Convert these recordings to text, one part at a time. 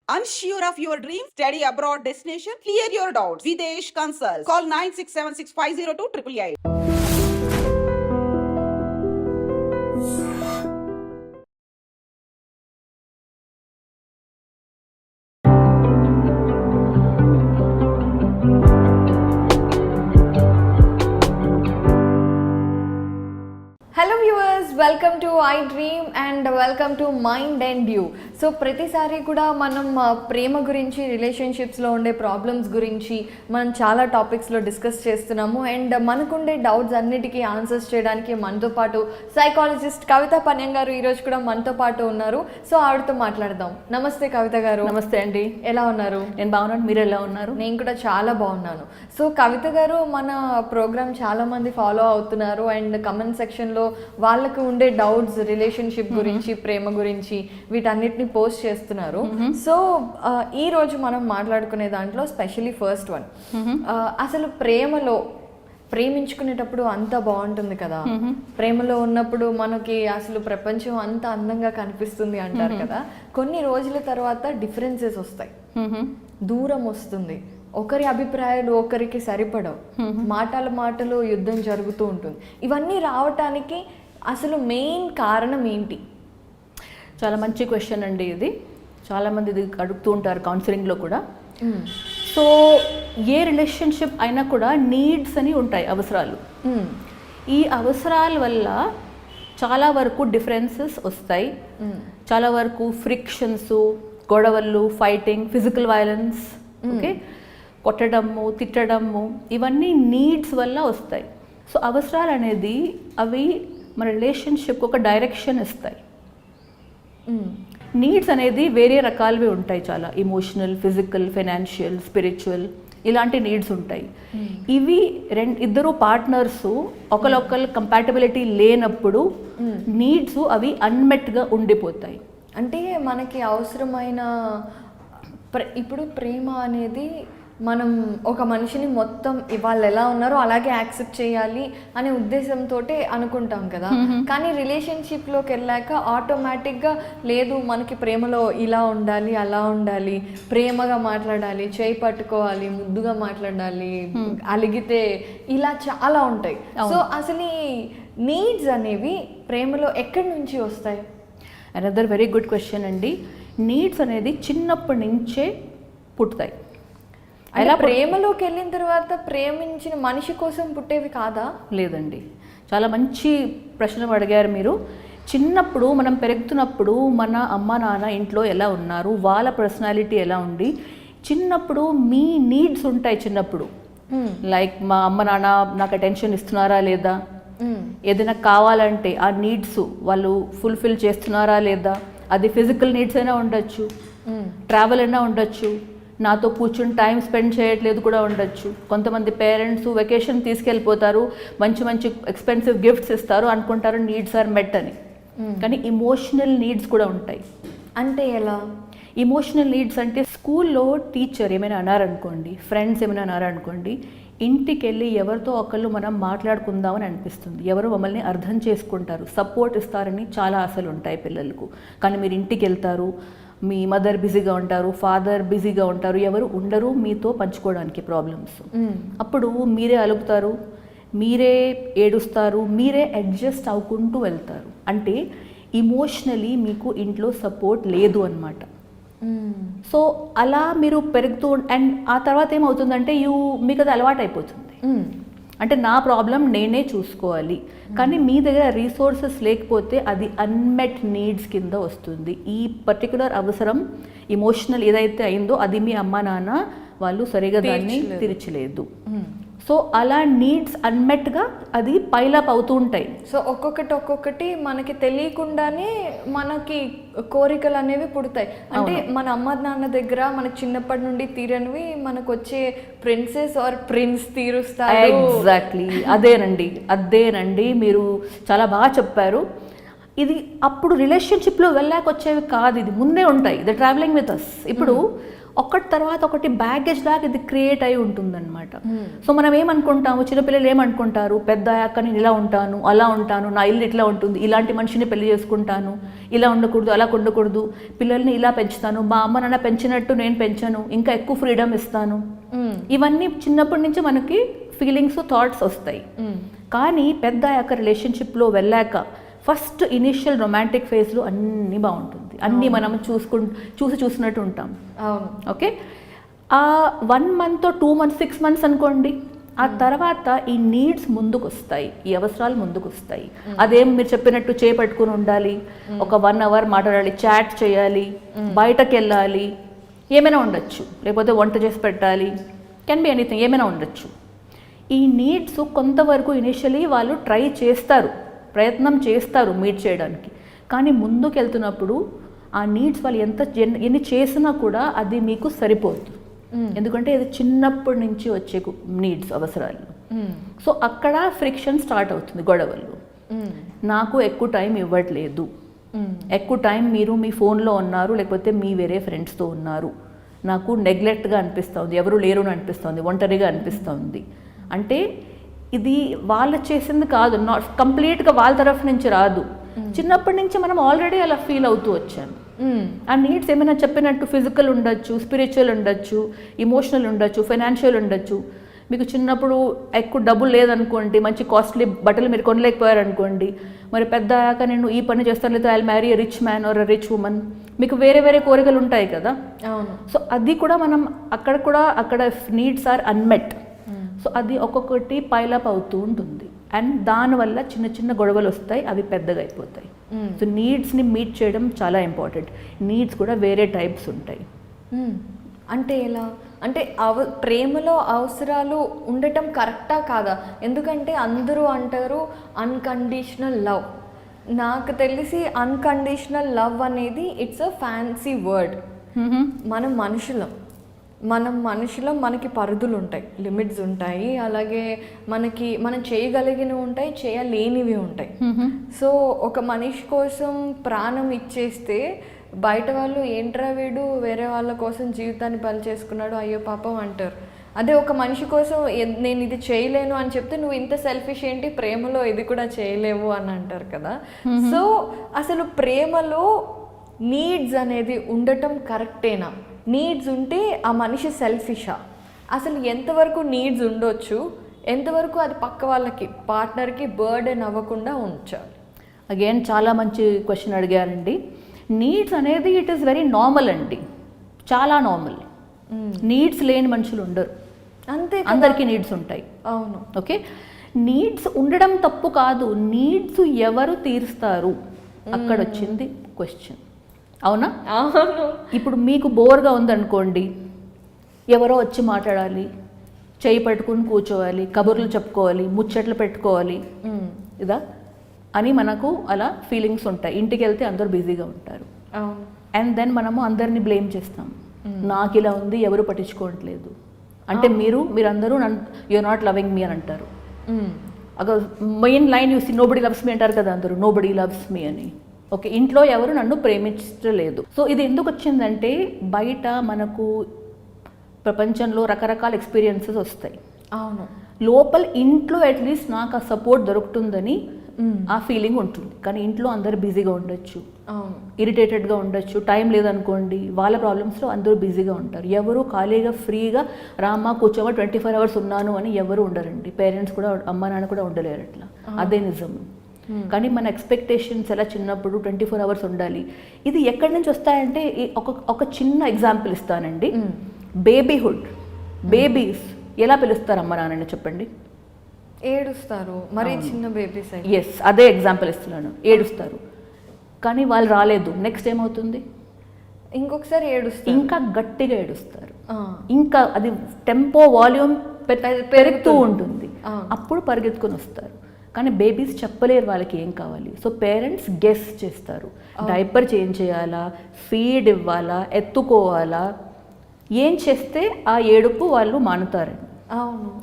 Unsure of your dream? Study abroad destination? Clear your doubts. Videsh Consult. Call 9676502888. Hello viewers, welcome to I dream and welcome to mind and you. So ప్రతిసారి కూడా మనం ప్రేమ గురించి, రిలేషన్షిప్స్లో ఉండే problems గురించి మనం చాలా టాపిక్స్లో discuss చేస్తున్నాము. And మనకుండే డౌట్స్ అన్నిటికీ ఆన్సర్స్ చేయడానికి మనతో పాటు సైకాలజిస్ట్ కవిత పన్యం గారు ఈరోజు కూడా మనతో పాటు ఉన్నారు. సో ఆవిడతో మాట్లాడదాం. నమస్తే కవిత గారు. నమస్తే అండి. ఎలా ఉన్నారు? నేను బాగున్నాను, మీరు ఎలా ఉన్నారు? నేను కూడా చాలా బాగున్నాను. సో కవిత గారు, మన ప్రోగ్రామ్ చాలామంది ఫాలో అవుతున్నారు అండ్ కమెంట్ సెక్షన్లో వాళ్ళకు ఉండే డౌట్స్ రిలేషన్షిప్ గురించి, ప్రేమ గురించి వీటన్నిటిని పోస్ట్ చేస్తున్నారు. సో ఈ రోజు మనం మాట్లాడుకునే దాంట్లో స్పెషలీ ఫస్ట్ వన్, అసలు ప్రేమించుకునేటప్పుడు అంత బాగుంటుంది కదా, ప్రేమలో ఉన్నప్పుడు మనకి అసలు ప్రపంచం అంత అందంగా కనిపిస్తుంది అంటారు కదా. కొన్ని రోజుల తర్వాత డిఫరెన్సెస్ వస్తాయి, దూరం వస్తుంది, ఒకరి అభిప్రాయాలు ఒకరికి సరిపడవు, మాటలు యుద్ధం జరుగుతూ ఉంటుంది. ఇవన్నీ రావటానికి అసలు మెయిన్ కారణం ఏంటి? చాలా మంచి క్వశ్చన్ అండి ఇది. చాలామంది ఇది అడుగుతూ ఉంటారు కౌన్సిలింగ్లో కూడా. సో ఏ రిలేషన్షిప్ అయినా కూడా నీడ్స్ అని ఉంటాయి, అవసరాలు. ఈ అవసరాల వల్ల చాలా వరకు డిఫరెన్సెస్ వస్తాయి, చాలా వరకు ఫ్రిక్షన్స్, గొడవలు, ఫైటింగ్, ఫిజికల్ వైలెన్స్, ఓకే, కొట్టడము, తిట్టడము, ఇవన్నీ నీడ్స్ వల్ల వస్తాయి. సో అవసరాలు అనేది అవి మన రిలేషన్షిప్కి ఒక డైరెక్షన్ ఇస్తాయి. నీడ్స్ అనేది వేరే రకాలవి ఉంటాయి, చాలా ఇమోషనల్, ఫిజికల్, ఫైనాన్షియల్, స్పిరిచువల్, ఇలాంటి నీడ్స్ ఉంటాయి. ఇవి ఇద్దరు పార్ట్నర్స్ ఒకరొకరు కంపాటబిలిటీ లేనప్పుడు నీడ్స్ అవి అన్మెట్గా ఉండిపోతాయి. అంటే మనకి అవసరమైన ఇప్పుడు ప్రేమ అనేది మనం ఒక మనిషిని మొత్తం వాళ్ళు ఎలా ఉన్నారో అలాగే యాక్సెప్ట్ చేయాలి అనే ఉద్దేశంతో అనుకుంటాం కదా. కానీ రిలేషన్షిప్లోకి వెళ్ళాక ఆటోమేటిక్గా లేదు, మనకి ప్రేమలో ఇలా ఉండాలి, అలా ఉండాలి, ప్రేమగా మాట్లాడాలి, చేయి పట్టుకోవాలి, ముద్దుగా మాట్లాడాలి, అలిగితే, ఇలా చాలా ఉంటాయి. సో అసలు ఈ నీడ్స్ అనేవి ప్రేమలో ఎక్కడి నుంచి వస్తాయి? అనదర్ వెరీ గుడ్ క్వశ్చన్ అండి. నీడ్స్ అనేది చిన్నప్పటి నుంచే పుట్టుతాయి. అలా ప్రేమలోకి వెళ్ళిన తర్వాత ప్రేమించిన మనిషి కోసం పుట్టేవి కాదా? లేదండి, చాలా మంచి ప్రశ్న అడిగారు మీరు. చిన్నప్పుడు మనం పెరుగుతున్నప్పుడు మన అమ్మ నాన్న ఇంట్లో ఎలా ఉన్నారు, వాళ్ళ పర్సనాలిటీ ఎలా ఉండి, చిన్నప్పుడు మీ నీడ్స్ ఉంటాయి. చిన్నప్పుడు లైక్ మా అమ్మ నాన్న నాకు అటెన్షన్ ఇస్తున్నారా లేదా, ఏదైనా కావాలంటే ఆ నీడ్స్ వాళ్ళు ఫుల్ఫిల్ చేస్తున్నారా లేదా, అది ఫిజికల్ నీడ్స్ అయినా ఉండొచ్చు, ట్రావెల్ అయినా ఉండొచ్చు, నాతో కూర్చుని టైం స్పెండ్ చేయట్లేదు కూడా ఉండొచ్చు. కొంతమంది పేరెంట్స్ వెకేషన్ తీసుకెళ్ళిపోతారు, మంచి మంచి ఎక్స్పెన్సివ్ గిఫ్ట్స్ ఇస్తారు, అనుకుంటారు నీడ్స్ ఆర్ మెట్ అని. కానీ ఇమోషనల్ నీడ్స్ కూడా ఉంటాయి. అంటే ఎలా? ఇమోషనల్ నీడ్స్ అంటే స్కూల్లో టీచర్ ఏమైనా అన్నారనుకోండి, ఫ్రెండ్స్ ఏమైనా అన్నారనుకోండి, ఇంటికి వెళ్ళి ఎవరితో ఒకళ్ళు మనం మాట్లాడుకుందామని అనిపిస్తుంది, ఎవరు మమ్మల్ని అర్థం చేసుకుంటారు, సపోర్ట్ ఇస్తారని చాలా ఆశలు ఉంటాయి పిల్లలకు. కానీ మీరు ఇంటికి వెళ్తారు, మీ మదర్ బిజీగా ఉంటారు, ఫాదర్ బిజీగా ఉంటారు, ఎవరు ఉండరు మీతో పంచుకోవడానికి ప్రాబ్లమ్స్. అప్పుడు మీరే అలుగుతారు, మీరే ఏడుస్తారు, మీరే అడ్జస్ట్ అవ్వుకుంటూ వెళ్తారు. అంటే ఇమోషనలీ మీకు ఇంట్లో సపోర్ట్ లేదు అన్నమాట. సో అలా మీరు పెరుగుతూ, అండ్ ఆ తర్వాత ఏమవుతుందంటే మీకు అది అలవాటు అయిపోతుంది. అంటే నా ప్రాబ్లం నేనే చూసుకోవాలి, కానీ మీ దగ్గర రీసోర్సెస్ లేకపోతే అది అన్మెట్ నీడ్స్ కింద వస్తుంది. ఈ పర్టికులర్ అవసరం ఇమోషనల్ ఏదైతే అయిందో అది మీ అమ్మ నాన్న వాళ్ళు సరిగా దాన్ని తీర్చలేదు. సో అలా నీడ్స్ అన్మెట్గా అది పైలప్ అవుతూ ఉంటాయి. సో ఒక్కొక్కటి మనకి తెలియకుండానే మనకి కోరికలు అనేవి పుడతాయి. అంటే మన అమ్మ నాన్న దగ్గర మనకి చిన్నప్పటి నుండి తీరనివి మనకు వచ్చే ప్రిన్సెస్ ఆర్ ప్రిన్స్ తీరుస్తారు. ఎగ్జాక్ట్లీ అదేనండి, మీరు చాలా బాగా చెప్పారు. ఇది అప్పుడు రిలేషన్షిప్లో వెళ్ళాక వచ్చేవి కాదు, ఇది ముందే ఉంటాయి, ది ట్రావెలింగ్ విత్ అస్. ఇప్పుడు ఒకటి తర్వాత ఒకటి బ్యాగేజ్ లాగా ఇది క్రియేట్ అయి ఉంటుందన్నమాట. సో మనం ఏమనుకుంటాము, చిన్నపిల్లలు ఏమనుకుంటారు, పెద్ద అయ్యాక నేను ఇలా ఉంటాను, అలా ఉంటాను, నా ఇల్లు ఇట్లా ఉంటుంది, ఇలాంటి మనిషిని పెళ్లి చేసుకుంటాను, ఇలా ఉండకూడదు, అలా ఉండకూడదు, పిల్లల్ని ఇలా పెంచుతాను, మా అమ్మ నాన్న పెంచినట్టు నేను పెంచను, ఇంకా ఎక్కువ ఫ్రీడమ్ ఇస్తాను. ఇవన్నీ చిన్నప్పటి నుంచి మనకి ఫీలింగ్స్, థాట్స్ వస్తాయి. కానీ పెద్ద అయ్యాక రిలేషన్షిప్లో వెళ్ళాక ఫస్ట్ ఇనిషియల్ రొమాంటిక్ ఫేజ్లో అన్నీ బాగుంటుంది, అన్నీ మనం చూసినట్టు ఉంటాం. ఓకే, ఆ 1 month 2 months 6 months అనుకోండి, ఆ తర్వాత ఈ నీడ్స్ ముందుకు వస్తాయి, ఈ అవసరాలు ముందుకు వస్తాయి. అదేం మీరు చెప్పినట్టు చేపట్టుకుని ఉండాలి, ఒక 1 hour మాట్లాడాలి, చాట్ చేయాలి, బయటకు వెళ్ళాలి, ఏమైనా ఉండొచ్చు, లేకపోతే వంట చేసి పెట్టాలి, కెన్ బి ఎనీథింగ్, ఏమైనా ఉండొచ్చు. ఈ నీడ్స్ కొంతవరకు ఇనిషియలీ వాళ్ళు ట్రై చేస్తారు, ప్రయత్నం చేస్తారు మీట్ చేయడానికి. కానీ ముందుకు వెళ్తున్నప్పుడు ఆ నీడ్స్ వాళ్ళు ఎన్ని చేసినా కూడా అది మీకు సరిపోదు. ఎందుకంటే ఇది చిన్నప్పటి నుంచి వచ్చే నీడ్స్, అవసరాలు. సో అక్కడ ఫ్రిక్షన్ స్టార్ట్ అవుతుంది, గొడవలు. నాకు ఎక్కువ టైం ఇవ్వట్లేదు, ఎక్కువ టైం మీరు మీ ఫోన్లో ఉన్నారు, లేకపోతే మీ వేరే ఫ్రెండ్స్తో ఉన్నారు, నాకు నెగ్లెక్ట్గా అనిపిస్తుంది, ఎవరు లేరు అని అనిపిస్తుంది, ఒంటరిగా అనిపిస్తుంది. అంటే ఇది వాళ్ళు చేసింది కాదు, నాట్ కంప్లీట్గా వాళ్ళ తరఫు నుంచి రాదు, చిన్నప్పటి నుంచి మనం ఆల్రెడీ అలా ఫీల్ అవుతూ వచ్చాను. ఆ నీడ్స్ ఏమైనా చెప్పినట్టు ఫిజికల్ ఉండొచ్చు, స్పిరిచువల్ ఉండొచ్చు, ఇమోషనల్ ఉండొచ్చు, ఫైనాన్షియల్ ఉండొచ్చు. మీకు చిన్నప్పుడు ఎక్కువ డబ్బులు లేదనుకోండి, మంచి కాస్ట్లీ బట్టలు మీరు కొనలేకపోయారనుకోండి, మరి పెద్ద అయ్యాక నేను ఈ పని చేస్తాను, లేదా I marry a rich man or a rich woman, మీకు వేరే వేరే కోరికలు ఉంటాయి కదా. సో అది కూడా మనం అక్కడ నీడ్స్ ఆర్ అన్మెట్. సో అది ఒక్కొక్కటి పైలప్ అవుతూ ఉంటుంది, అండ్ దానివల్ల చిన్న చిన్న గొడవలు వస్తాయి, అవి పెద్దగా అయిపోతాయి. సో నీడ్స్ని మీట్ చేయడం చాలా ఇంపార్టెంట్. నీడ్స్ కూడా వేరే టైప్స్ ఉంటాయి. అంటే ఎలా అంటే ప్రేమలో అవసరాలు ఉండటం కరెక్టా కాదా? ఎందుకంటే అందరూ అంటారు అన్కండిషనల్ లవ్. నాకు తెలిసి అన్కండిషనల్ లవ్ అనేది ఇట్స్ అ ఫ్యాన్సీ వర్డ్. మనం మనుషులం, మనకి పరిధులు ఉంటాయి, లిమిట్స్ ఉంటాయి, అలాగే మనం చేయగలిగినవి ఉంటాయి, చేయలేనివి ఉంటాయి. సో ఒక మనిషి కోసం ప్రాణం ఇచ్చేస్తే బయట వాళ్ళు ఏంట్రా వీడు వేరే వాళ్ళ కోసం జీవితాన్ని బలి చేసుకున్నాడు, అయ్యో పాపం అంటారు. అదే ఒక మనిషి కోసం నేను ఇది చేయలేను అని చెప్తే నువ్వు ఇంత సెల్ఫిష్ ఏంటి, ప్రేమలో ఇది కూడా చేయలేవు అని అంటారు కదా. సో అసలు ప్రేమలో నీడ్స్ అనేది ఉండటం కరెక్టేనా? నీడ్స్ ఉంటే ఆ మనిషి సెల్ఫిషా? అసలు ఎంతవరకు నీడ్స్ ఉండొచ్చు, ఎంతవరకు అది పక్క వాళ్ళకి, పార్ట్నర్కి బర్డెన్ అవ్వకుండా ఉంచాలి? అగైన్ చాలా మంచి క్వశ్చన్ అడిగారండి. నీడ్స్ అనేది ఇట్ ఈస్ వెరీ నార్మల్ అండి, చాలా నార్మల్. నీడ్స్ లేని మనుషులు ఉండరు, అంతే, అందరికీ నీడ్స్ ఉంటాయి. అవును, ఓకే. నీడ్స్ ఉండడం తప్పు కాదు, నీడ్స్ ఎవరు తీరుస్తారు అక్కడ వచ్చింది క్వశ్చన్. అవునా? అవును. ఇప్పుడు మీకు బోర్గా ఉందనుకోండి, ఎవరో వచ్చి మాట్లాడాలి, చేయి పట్టుకుని కూర్చోవాలి, కబుర్లు చెప్పుకోవాలి, ముచ్చట్లు పెట్టుకోవాలి, ఇదా అని మనకు అలా ఫీలింగ్స్ ఉంటాయి. ఇంటికి వెళ్తే అందరూ బిజీగా ఉంటారు, అండ్ దెన్ మనము అందరినీ బ్లేమ్ చేస్తాం, నాకు ఇలా ఉంది, ఎవరు పట్టించుకోవట్లేదు అంటే మీరందరూ you are not loving me అని అంటారు. మెయిన్ లైన్ చూసి నోబడీ లవ్స్ మీ అంటారు కదా అందరూ, నోబడీ లవ్స్ మీ అని. ఓకే, ఇంట్లో ఎవరు నన్ను ప్రేమించలేదు. సో ఇది ఎందుకు వచ్చిందంటే బయట మనకు ప్రపంచంలో రకరకాల ఎక్స్పీరియన్సెస్ వస్తాయి. అవును, లోపల ఇంట్లో అట్లీస్ట్ నాకు ఆ సపోర్ట్ దొరుకుతుందని ఆ ఫీలింగ్ ఉంటుంది. కానీ ఇంట్లో అందరు బిజీగా ఉండొచ్చు, ఇరిటేటెడ్గా ఉండొచ్చు, టైం లేదనుకోండి, వాళ్ళ ప్రాబ్లమ్స్లో అందరూ బిజీగా ఉంటారు. ఎవరు ఖాళీగా ఫ్రీగా రామ్మా కూర్చోమా 24 hours ఉన్నాను అని ఎవరు ఉండరండి. పేరెంట్స్ కూడా, అమ్మ నాన్న కూడా ఉండలేరు అట్లా, అదే నిజం. కానీ మన ఎక్స్పెక్టేషన్స్ ఎలా చిన్నప్పుడు 24 hours ఉండాలి. ఇది ఎక్కడి నుంచి వస్తాయంటే ఒక చిన్న ఎగ్జాంపుల్ ఇస్తానండి. బేబీహుడ్, బేబీస్ ఎలా పిలుస్తారు అమ్మ నాన్నని చెప్పండి? ఏడుస్తారు, మరి చిన్న బేబీస్. ఎస్, అదే ఎగ్జాంపుల్ ఇస్తున్నాను, ఏడుస్తారు. కానీ వాళ్ళు రాలేదు, నెక్స్ట్ ఏమవుతుంది? ఇంకొకసారి ఏడుస్తారు, ఇంకా గట్టిగా ఏడుస్తారు, ఇంకా అది టెంపో వాల్యూమ్ పెరుగుతూ ఉంటుంది, అప్పుడు పరిగెత్తుకొని వస్తారు. కానీ బేబీస్ చెప్పలేరు వాళ్ళకి ఏం కావాలి. సో పేరెంట్స్ గెస్ చేస్తారు, డైపర్ చేంజ్ చేయాలా, ఫీడ్ ఇవ్వాలా, ఎత్తుకోవాలా, ఏం చేస్తే ఆ ఏడుపు వాళ్ళు మానుతారండి.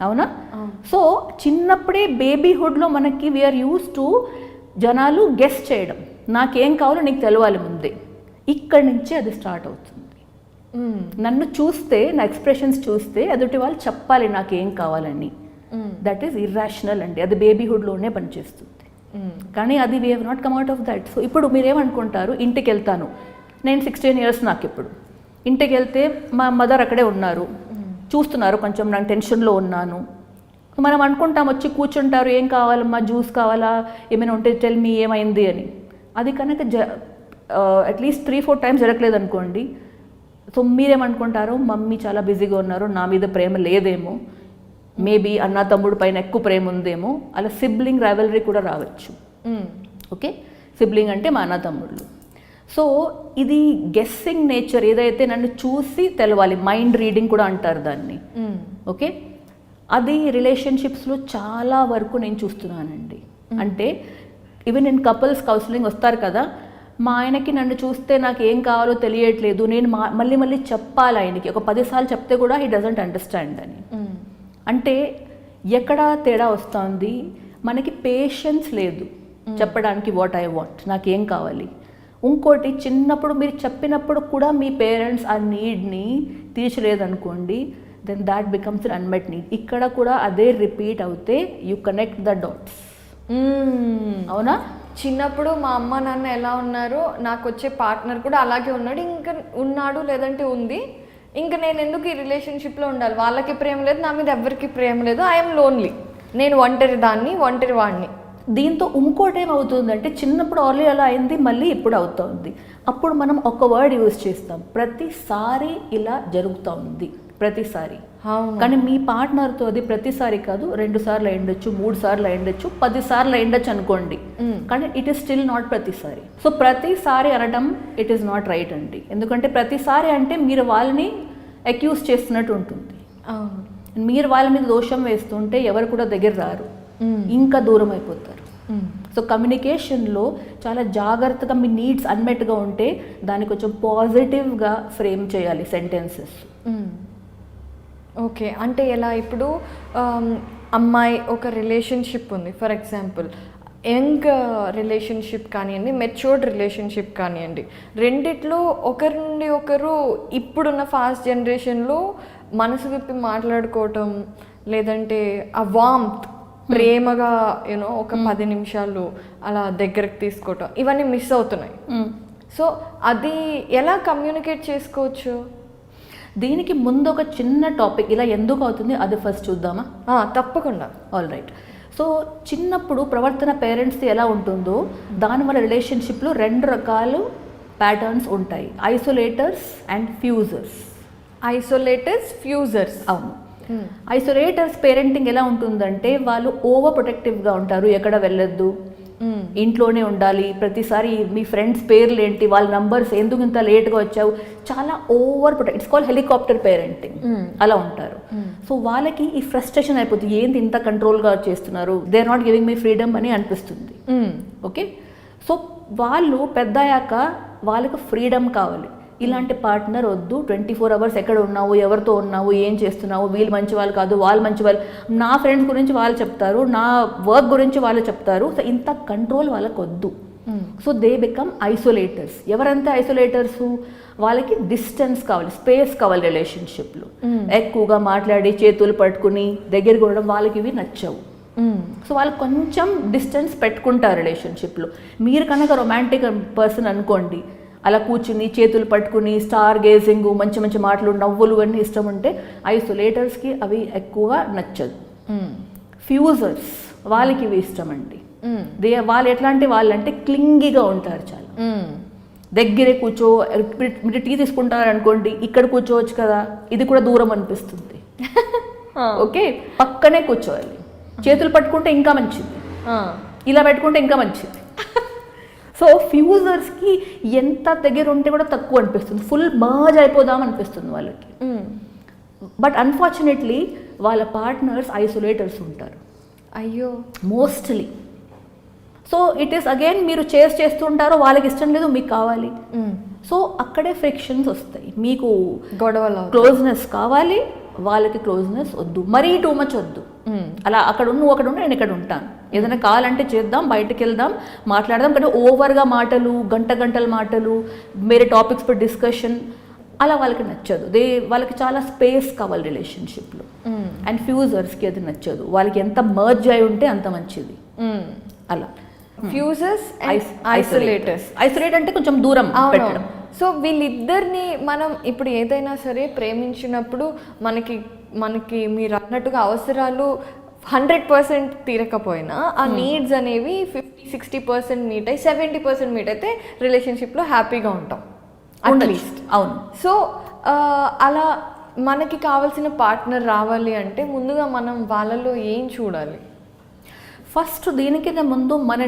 అవునా? సో చిన్నప్పుడే బేబీహుడ్లో మనకి వీఆర్ యూస్ టు జనాలు గెస్ చేయడం, నాకేం కావాలో నీకు తెలవాలి ముందే. ఇక్కడి నుంచే అది స్టార్ట్ అవుతుంది. నన్ను చూస్తే, నా ఎక్స్ప్రెషన్స్ చూస్తే ఎదుటి వాళ్ళు చెప్పాలి నాకేం కావాలని. దట్ ఈస్ ఇర్రాషనల్ అండి. అది బేబీహుడ్లోనే పనిచేస్తుంది. కానీ అది we have not come out of that. So ఇప్పుడు మీరేమనుకుంటారు, ఇంటికి వెళ్తాను, నేను 16 years నాకు ఇప్పుడు. ఇంటికి వెళ్తే మా మదర్ అక్కడే ఉన్నారు, చూస్తున్నారు, కొంచెం నేను టెన్షన్లో ఉన్నాను. మనం అనుకుంటాం, వచ్చి కూర్చుంటారు, ఏం కావాలమ్మా, జ్యూస్ కావాలా, ఏమైనా ఉంటే టెల్ మీ ఏమైంది అని. అది కనుక అట్లీస్ట్ 3-4 times జరగలేదు అనుకోండి. సో మీరేమనుకుంటారు, మమ్మీ చాలా బిజీగా ఉన్నారు, నా మీద ప్రేమ లేదేమో, మేబీ అన్న తమ్ముడు పైన ఎక్కువ ప్రేమ ఉందేమో. అలా సిబ్లింగ్ రైవలరీ కూడా రావచ్చు. ఓకే, సిబ్లింగ్ అంటే మా అన్న తమ్ముళ్ళు. సో ఇది గెస్సింగ్ నేచర్, ఏదైతే నన్ను చూసి తెలవాలి, మైండ్ రీడింగ్ కూడా అంటారు దాన్ని. ఓకే, అది రిలేషన్షిప్స్లో చాలా వరకు నేను చూస్తున్నానండి. అంటే ఈవెన్ నేను కపుల్స్ కౌన్సిలింగ్ వస్తారు కదా, మా ఆయనకి నన్ను చూస్తే నాకు ఏం కావాలో తెలియట్లేదు, నేను మళ్ళీ మళ్ళీ చెప్పాలి ఆయనకి, ఒక 10 సార్లు చెప్తే కూడా హీ డజంట్ అండర్స్టాండ్ అని. అంటే ఎక్కడ తేడా వస్తుంది, మనకి పేషెన్స్ లేదు చెప్పడానికి వాట్ ఐ వాంట్, నాకేం కావాలి. ఇంకోటి, చిన్నప్పుడు మీరు చెప్పినప్పుడు కూడా మీ పేరెంట్స్ ఆ నీడ్ని తీర్చలేదనుకోండి, then that becomes an unmet need. ఇక్కడ కూడా అదే రిపీట్ అవుతే యూ కనెక్ట్ ద డాట్స్. అవునా? చిన్నప్పుడు మా అమ్మ నాన్న ఎలా ఉన్నారో నాకు వచ్చే పార్ట్నర్ కూడా అలాగే ఉన్నాడు, ఇంకా ఉన్నాడు లేదంటే ఉంది, ఇంకా నేను ఎందుకు ఈ రిలేషన్షిప్లో ఉండాలి, వాళ్ళకి ప్రేమ లేదు, నా మీద ఎవరికి ప్రేమ లేదు, ఐఎమ్ లోన్లీ, నేను ఒంటరి దాన్ని, ఒంటరి వాడిని. దీంతో ఇంకోటి ఏమవుతుందంటే, చిన్నప్పుడు ఆల్రెడీ అలా అయింది, మళ్ళీ ఇప్పుడు అవుతుంది. అప్పుడు మనం ఒక వర్డ్ యూజ్ చేస్తాం, ప్రతిసారి ఇలా జరుగుతూ ఉంది, ప్రతిసారి. కానీ మీ పార్ట్నర్తో అది ప్రతిసారి కాదు, 2 సార్లు అయ్యుండొచ్చు, 3 సార్లు అయ్యుండొచ్చు, 10 సార్లు అయ్యుండొచ్చు అనుకోండి, కానీ ఇట్ ఈస్ స్టిల్ నాట్ ప్రతిసారి. సో ప్రతిసారి అనడం ఇట్ ఈస్ నాట్ రైట్ అండి. ఎందుకంటే ప్రతిసారి అంటే మీరు వాళ్ళని అక్యూజ్ చేస్తున్నట్టు ఉంటుంది. మీరు వాళ్ళ మీద దోషం వేస్తుంటే ఎవరు కూడా దగ్గర రారు, ఇంకా దూరం అయిపోతారు. సో కమ్యూనికేషన్లో చాలా జాగ్రత్తగా, మీ నీడ్స్ అన్మెట్గా ఉంటే దాన్ని కొంచెం పాజిటివ్గా ఫ్రేమ్ చేయాలి సెంటెన్సెస్. ఓకే, అంటే ఎలా, ఇప్పుడు అమ్మాయి ఒక రిలేషన్షిప్ ఉంది, ఫర్ ఎగ్జాంపుల్ యంగ్ రిలేషన్షిప్ కానివ్వండి, మెచ్యూర్డ్ రిలేషన్షిప్ కానివ్వండి, రెండిట్లో ఒకరి నుండి ఒకరు ఇప్పుడున్న ఫాస్ట్ జనరేషన్లో మనసు విప్పి మాట్లాడుకోవటం, లేదంటే ఆ వామ్త్, ప్రేమగా యూనో ఒక 10 నిమిషాలు అలా దగ్గరకు తీసుకోవటం, ఇవన్నీ మిస్ అవుతున్నాయి. సో అది ఎలా కమ్యూనికేట్ చేసుకోవచ్చు? దీనికి ముందు ఒక చిన్న టాపిక్, ఇలా ఎందుకు అవుతుంది అది ఫస్ట్ చూద్దామా? తప్పకుండా. All right. సో చిన్నప్పుడు ప్రవర్తన పేరెంట్స్ది ఎలా ఉంటుందో దానివల్ల రిలేషన్షిప్లో 2 రకాలు ప్యాటర్న్స్ ఉంటాయి, ఐసోలేటర్స్ అండ్ ఫ్యూజర్స్. ఐసోలేటర్స్, ఫ్యూజర్స్. అవును. ఐసోలేటర్స్ పేరెంటింగ్ ఎలా ఉంటుందంటే, వాళ్ళు ఓవర్ ప్రొటెక్టివ్గా ఉంటారు, ఎక్కడ వెళ్ళొద్దు, ఇంట్లోనే ఉండాలి, ప్రతిసారి మీ ఫ్రెండ్స్ పేర్లు ఏంటి, వాళ్ళ నంబర్స్, ఎందుకు ఇంత లేట్గా వచ్చావు, చాలా over protect, it's called helicopter parenting, అలా ఉంటారు. సో వాళ్ళకి ఈ ఫ్రస్ట్రేషన్ అయిపోతుంది, ఏంటి ఇంత కంట్రోల్గా చేస్తున్నారు, they are not giving me freedom అని అనిపిస్తుంది. ఓకే, సో వాళ్ళు పెద్దయ్యాక వాళ్ళకి ఫ్రీడమ్ కావాలి. ఇలాంటి పార్ట్నర్ వద్దు, 24 hours ఎక్కడ ఉన్నావు, ఎవరితో ఉన్నావు, ఏం చేస్తున్నావు, వీళ్ళు మంచి వాళ్ళు కాదు, వాళ్ళు మంచి వాళ్ళు, నా ఫ్రెండ్స్ గురించి వాళ్ళు చెప్తారు, నా వర్క్ గురించి వాళ్ళు చెప్తారు. సో ఇంత కంట్రోల్ వాళ్ళకి వద్దు. So they become isolators. ఎవరంతా ఐసోలేటర్స్, వాళ్ళకి డిస్టెన్స్ కావాలి, స్పేస్ కావాలి రిలేషన్షిప్లో. ఎక్కువగా మాట్లాడి చేతులు పట్టుకుని దగ్గరికి ఉండడం వాళ్ళకి ఇవి నచ్చవు. సో వాళ్ళు కొంచెం డిస్టెన్స్ పెట్టుకుంటారు రిలేషన్షిప్లో. మీరు కనుక రొమాంటిక్ పర్సన్ అనుకోండి, అలా కూర్చుని చేతులు పట్టుకుని స్టార్ గేజింగ్, మంచి మంచి మాటలు, నవ్వులు అన్నీ ఇష్టం ఉంటే ఐసోలేటర్స్కి అవి ఎక్కువగా నచ్చదు. ఫ్యూజర్స్ వాళ్ళకి ఇవి ఇష్టం అండి. వాళ్ళు ఎట్లాంటి వాళ్ళంటే క్లింగిగా ఉంటారు, చాలా దగ్గరే కూర్చో, మీరు టీ తీసుకుంటారు అనుకోండి, ఇక్కడ కూర్చోవచ్చు కదా, ఇది కూడా దూరం అనిపిస్తుంది. ఓకే, పక్కనే కూర్చోవాలి, చేతులు పట్టుకుంటే ఇంకా మంచిది, ఇలా పెట్టుకుంటే ఇంకా మంచిది. సో ఫ్యూజర్స్కి ఎంత దగ్గర ఉంటే కూడా తక్కువ అనిపిస్తుంది, ఫుల్ మర్జ్ అయిపోదాం అనిపిస్తుంది వాళ్ళకి. బట్ అన్ఫార్చునేట్లీ వాళ్ళ పార్ట్నర్స్ ఐసోలేటర్స్ ఉంటారు. అయ్యో, mostly. So it is again, మీరు చేస్తుంటారో వాళ్ళకి ఇష్టం లేదు, మీకు కావాలి. సో అక్కడే ఫ్రిక్షన్స్ వస్తాయి, మీకు గొడవలు, క్లోజ్నెస్ కావాలి, వాళ్ళకి క్లోజ్నెస్ వద్దు, మరీ టూ మచ్ వద్దు. అలా నువ్వు అక్కడ ఉండి నేను ఇక్కడ ఉంటాను, ఏదైనా కావాలంటే చేద్దాం, బయటకు వెళ్దాం, మాట్లాడదాం. కానీ ఓవర్గా మాటలు, గంటల మాటలు, వేరే టాపిక్స్ పై డిస్కషన్ అలా వాళ్ళకి నచ్చదు. వాళ్ళకి చాలా స్పేస్ కావాలి రిలేషన్షిప్లో. అండ్ ఫ్యూజర్స్కి అది నచ్చదు. వాళ్ళకి ఎంత మర్జ్ అయి ఉంటే అంత మంచిది. అలా ఫ్యూజర్స్ ఐసోలేటర్స్. ఐసోలేట్ అంటే కొంచెం దూరం పెట్టడం. సో వీళ్ళిద్దరిని మనం ఇప్పుడు ఏదైనా సరే ప్రేమించినప్పుడు మనకి మీరు అన్నట్టుగా అవసరాలు 100% తీరకపోయినా ఆ నీడ్స్ అనేవి 50-60% మీట్ అయ్యి 70% మీట్ అయితే రిలేషన్షిప్లో హ్యాపీగా ఉంటాం అట్లీస్ట్. అవును. సో అలా మనకి కావాల్సిన పార్ట్నర్ రావాలి అంటే ముందుగా మనం వాళ్ళలో ఏం చూడాలి? ఫస్ట్ దీనికన్నా ముందు మన